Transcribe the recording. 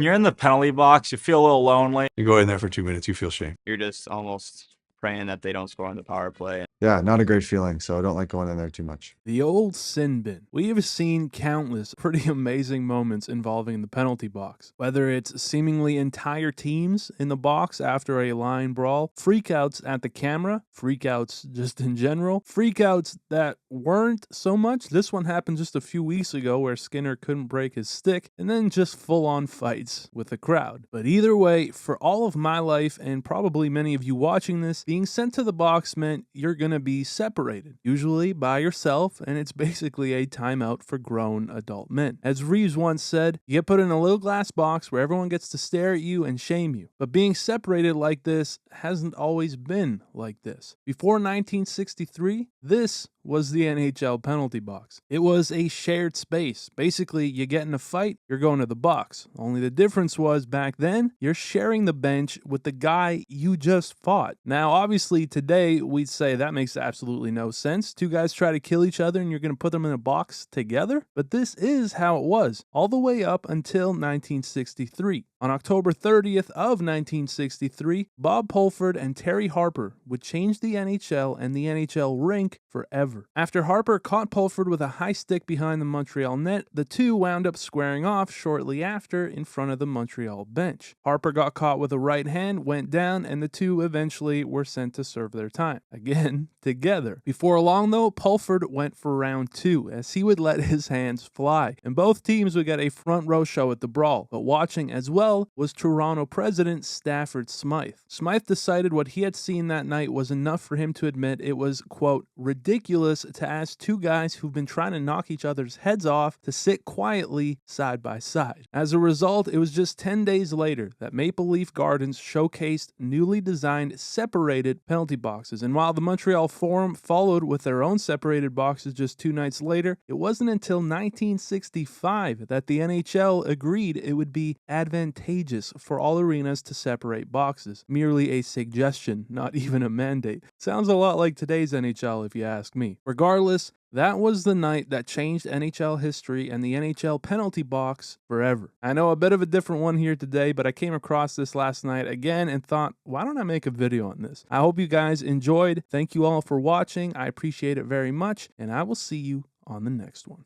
You're in the penalty box, you feel a little lonely. You go in there for 2 minutes, you feel shame. You're just almost praying that they don't score on the power play. Yeah, not a great feeling, so I don't like going in there too much. The old sin bin. We have seen countless pretty amazing moments involving the penalty box. Whether it's seemingly entire teams in the box after a line brawl, freakouts at the camera, freakouts just in general, freakouts that weren't so much. This one happened just a few weeks ago where Skinner couldn't break his stick, and then just full-on fights with the crowd. But either way, for all of my life, and probably many of you watching this, being sent to the box meant you're gonna be separated, usually by yourself, and it's basically a timeout for grown adult men. As Reaves once said, you get put in a little glass box where everyone gets to stare at you and shame you. But being separated like this hasn't always been like this. Before 1963, this was the NHL penalty box. It was a shared space. Basically, you get in a fight, you're going to the box. Only the difference was back then, you're sharing the bench with the guy you just fought. Now, obviously, today, we'd say that makes absolutely no sense. Two guys try to kill each other and you're going to put them in a box together? But this is how it was, all the way up until 1963. On October 30th of 1963, Bob Pulford and Terry Harper would change the NHL and the NHL rink forever. After Harper caught Pulford with a high stick behind the Montreal net, the two wound up squaring off shortly after in front of the Montreal bench. Harper got caught with a right hand, went down, and the two eventually were sent to serve their time. Again, together. Before long though, Pulford went for round 2 as he would let his hands fly, and both teams would get a front row show at the brawl. But watching as well was Toronto president Stafford Smythe. Smythe decided what he had seen that night was enough for him to admit it was, quote, ridiculous to ask two guys who've been trying to knock each other's heads off to sit quietly side by side. As a result, it was just 10 days later that Maple Leaf Gardens showcased newly designed separated penalty boxes, and while the Montreal Forum followed with their own separated boxes just 2 nights later, it wasn't until 1965 that the NHL agreed it would be advantageous for all arenas to separate boxes. Merely a suggestion, not even a mandate. Sounds a lot like today's NHL if you ask me. Regardless, that was the night that changed NHL history and the NHL penalty box forever. I know a bit of a different one here today, but I came across this last night again and thought, why don't I make a video on this? I hope you guys enjoyed. Thank you all for watching. I appreciate it very much, and I will see you on the next one.